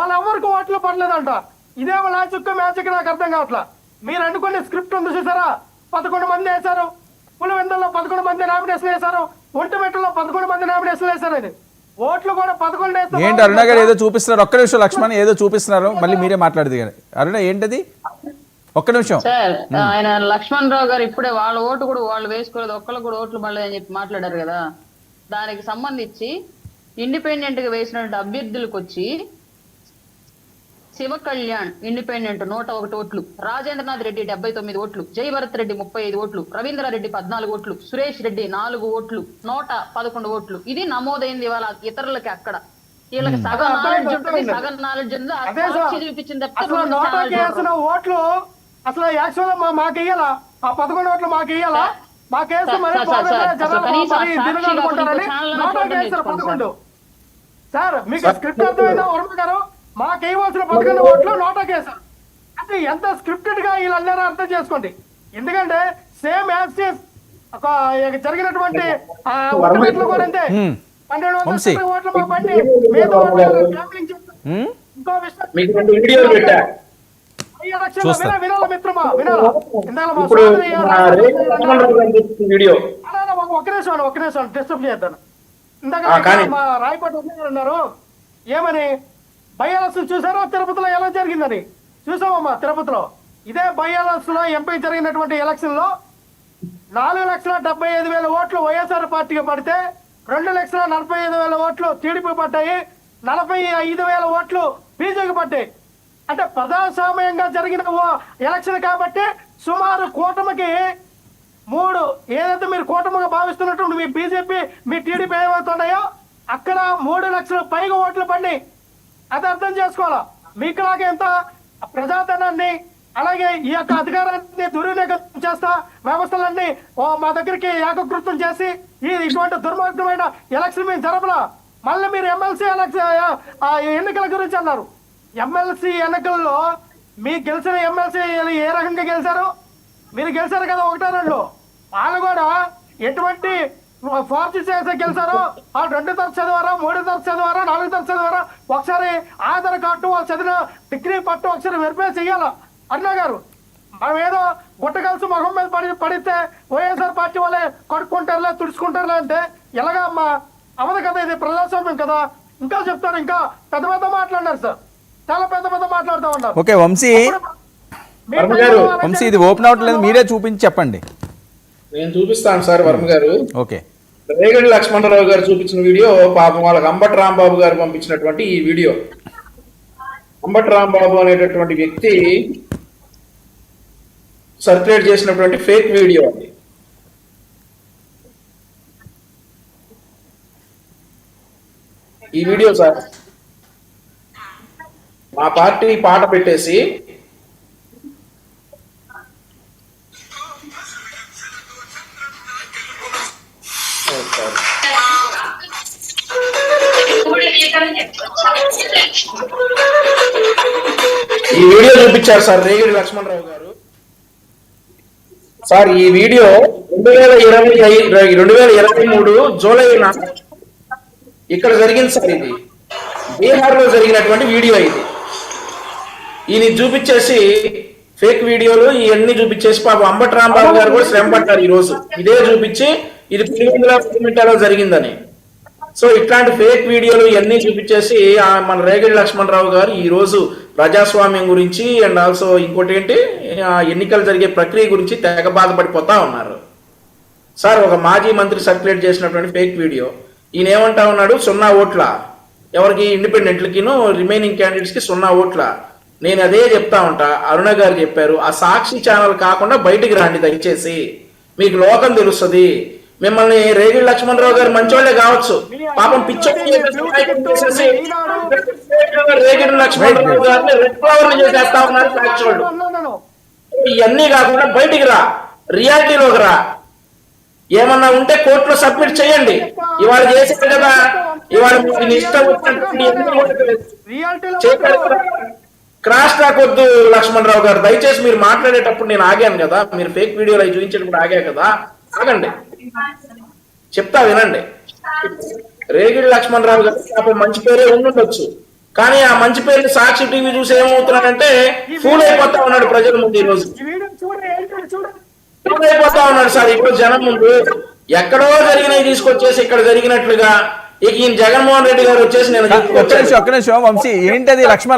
వాళ్ళెవరికి ఓట్లు పడలేదంట. ఇదేమో లాచుక్క మ్యాజిక్ నాకు అర్థం కావట్లా. మీరు అనుకునే స్క్రిప్ట్ ఉంది చూసారా, 11 మంది వేశారు, పులివెందుల్లో 11 మంది నామినేషన్ వేశారు, ఒంటిమెట్టలో 11 మంది నామినేషన్ వేశారు. అది ఓట్లు కూడా 11 ఏంటి అరుణ గారు ఏదో చూపిస్తున్నారు, ఒక్క నిమిషం లక్ష్మణ్ ఏదో చూపిస్తున్నారు, మళ్ళీ మీరే మాట్లాడదు కానీ అరుణ ఏంటది, ఒక్క నిమిషం. సార్ ఆయన లక్ష్మణ్ రావు గారు ఇప్పుడే వాళ్ళ ఓటు కూడా వాళ్ళు వేసుకోలేదు, ఒక్కళ్ళు కూడా ఓట్లు పడలేదని చెప్పి మాట్లాడారు కదా. దానికి సంబంధించి ఇండిపెండెంట్ గా వేసినటువంటి అభ్యర్థులకు వచ్చి శివ కళ్యాణ్ ఇండిపెండెంట్ 101 ఓట్లు, రాజేంద్రనాథ్ రెడ్డి 79 ఓట్లు, జయభరత్ రెడ్డి 35 ఓట్లు, రవీంద్రారెడ్డి 14 ఓట్లు, సురేష్ రెడ్డి 4 ఓట్లు, 111 ఓట్లు. ఇది నమోదైంది ఇవాళ ఇతరులకి. అక్కడ వీళ్ళకి సగం నాలెడ్జ్ ఉంటుంది, సగం నాలెడ్జ్ ఉంది. చూపించింది ఓట్లు అసలు యాక్చువల్ మాకు ఇయ్యాలా, ఆ 11 ఓట్లు మాకు ఇయ్యాలా, మాకేసి సార్ మీకు స్క్రిప్ట్ అర్థమైందా వర్మ గారు? మాకు ఇవ్వాల్సిన 11 ఓట్లు నోటాకి వేశారు. అంటే ఎంత స్క్రిప్టెడ్ గా వీళ్ళందరూ అర్థం చేసుకోండి. ఎందుకంటే సేమ్ యాక్సిస్ జరిగినటువంటి కూడా అంతే, 1200 ఓట్లు మా బండి ఇంకో విషయం మిత్రమా వినాలా, ఒక నిమిషం డిస్టర్బ్ చేద్దాను. ఇందాక మా రాయపాటి అన్నారు ఏమని, బై ఎలక్షన్ చూసారో తిరుపతిలో ఎలా జరిగిందని? చూసామమ్మా తిరుపతిలో. ఇదే బై ఎలక్షన్ లో ఎంపీ జరిగినటువంటి ఎలక్షన్ లో 4,75,000 ఓట్లు వైఎస్ఆర్ పార్టీకి పడితే 2,45,000 ఓట్లు టీడీపీ పడ్డాయి, 45,000 ఓట్లు బీజేపీ పడ్డాయి. అంటే ప్రజాస్వామ్యంగా జరిగిన ఎలక్షన్ కాబట్టి సుమారు కూటమికి 3 ఏదైతే మీరు కూటమిగా భావిస్తున్నట్టు మీ బీజేపీ మీ టీడీపీ ఏమవుతున్నాయో అక్కడ 3 లక్షల పైగా ఓట్లు పడినాయి. అది అర్థం చేసుకోవాలా. మీకులాగే ఎంత ప్రజాధనాన్ని అలాగే ఈ యొక్క అధికారాన్ని దుర్వినియోగం చేస్తా వ్యవస్థలన్నీ మా దగ్గరికి ఏకకృతం చేసి ఇటువంటి దుర్మార్గమైన ఎలక్షన్ మేము జరపలా. మళ్ళీ మీరు ఎమ్మెల్సీ ఎన్నికల గురించి అన్నారు. ఎమ్మెల్సీ ఎన్నికల్లో మీకు గెలిచిన ఎమ్మెల్సీ ఏ రకంగా గెలిచారు? మీరు గెలిచారు కదా 1-2, వాళ్ళు కూడా ఎటువంటి ఫోర్త్ చేసి గెలిచారు. వాళ్ళు 2 తరగతి చదివారా, 3 తరగతి చదివారా, 4 తరగతి చదివారా? ఒకసారి ఆధార్ కార్డు వాళ్ళు చదివిన డిగ్రీ పట్టు ఒకసారి వెరిఫై చెయ్యాలా అన్నా గారు. మనం ఏదో గుట్ట కలిసి మొహం మీద పడితే వైఎస్ఆర్ పార్టీ వాళ్ళే కడుక్కుంటారులే తుడుచుకుంటారులే అంటే ఎలాగా అమ్మా? అవదు కదా, ఇది ప్రజాస్వామ్యం కదా. ఇంకా చెప్తారు, ఇంకా పెద్ద పెద్ద మాట్లాడినారు సార్, చాలా పెద్ద పెద్ద మాట్లాడుతూ ఉన్నారు. ఓకే వంశీ, ఇది ఓపెన్ అవట్లేదు, మీరే చూపించి చెప్పండి. నేను చూపిస్తాను సార్ వర్మ గారు. ఓకే, రేగడి లక్ష్మణరావు గారు చూపించిన వీడియో, పాపం వాళ్ళకి అంబటి రాంబాబు గారు పంపించినటువంటి ఈ వీడియో. అంబటి రాంబాబు అనేటటువంటి వ్యక్తి సర్క్యులేట్ చేసినటువంటి ఫేక్ వీడియో అది. ఈ వీడియో సార్ మా పార్టీ పాట పెట్టేసి ఈ వీడియో చూపించారు సార్ రేగిడి లక్ష్మణరావు గారు. సార్ ఈ వీడియో 2023 జూలై ఇక్కడ జరిగింది సార్. ఇది బీహార్ లో జరిగినటువంటి వీడియో. ఈయన చూపించేసి ఫేక్ వీడియోలు ఇవన్నీ చూపించేసి పాపం అంబటి రాంబాబు గారు కూడా శ్రమ పడ్డారు ఈ రోజు. ఇదే చూపించి ఇది పులివెందుల జరిగిందని. సో ఇట్లాంటి ఫేక్ వీడియోలు ఇవన్నీ చూపించేసి మన రేగడి లక్ష్మణరావు గారు ఈ రోజు ప్రజాస్వామ్యం గురించి అండ్ ఆల్సో ఇంకోటి ఏంటి ఎన్నికలు జరిగే ప్రక్రియ గురించి తెగ బాధపడిపోతా ఉన్నారు సార్. ఒక మాజీ మంత్రి సర్క్యులేట్ చేసినటువంటి ఫేక్ వీడియో. ఈయన ఏమంటా ఉన్నాడు, 0 ఓట్ల ఎవరికి ఇండిపెండెంట్లకిను రిమైనింగ్ క్యాండిడేట్స్ కి 0 ఓట్ల. నేను అదే చెప్తా ఉంటా, అరుణ గారు చెప్పారు, ఆ సాక్షి ఛానల్ కాకుండా బయటికి రండి దయచేసి, మీకు లోకం తెలుస్తుంది. మిమ్మల్ని రేగిడి లక్ష్మణరావు గారు మంచోళ్లే కావచ్చు, పాపం రేగిడి లక్ష్మణరావు గారిని రెడ్ ఫ్లవర్ చేసేస్తా ఉన్నారు సాక్షోళ్ళు. ఇవన్నీ కాకుండా బయటికి రా, రియాలిటీలోకి రా. ఏమన్నా ఉంటే కోర్టులో సబ్మిట్ చేయండి. ఇవాళ చేశారు కదా, ఇవాళ మీకు ఇష్టం క్రాష్ టాక్ వద్దు లక్ష్మణరావు గారు. దయచేసి మీరు మాట్లాడేటప్పుడు నేను ఆగాను కదా, మీరు ఫేక్ వీడియోలు అవి చూపించేటప్పుడు ఆగా కదా, ఆగండి, చెప్తా వినండి. రేగిడి లక్ష్మణరావు గారు పాపం మంచి పేరే ఉండుండొచ్చు, కానీ ఆ మంచి పేరు సాక్షి టీవీ చూసి ఏమవుతున్నాడంటే ఫూల్ అయిపోతా ఉన్నాడు ప్రజల ముందు ఈ రోజు. ఈ వీడియో చూడండి, ఏంటంటే చూడండి. ఫూల్ అయిపోతా ఉన్నాడు సార్ ఇప్పుడు జనం ముందు. ఎక్కడో జరిగినవి తీసుకొచ్చేసి ఇక్కడ జరిగినట్లుగా ఇక ఈయన జగన్మోహన్ రెడ్డి గారు వచ్చేసి నేను ఒక్క నిమిషం వంశీ, ఏంటది లక్ష్మణ్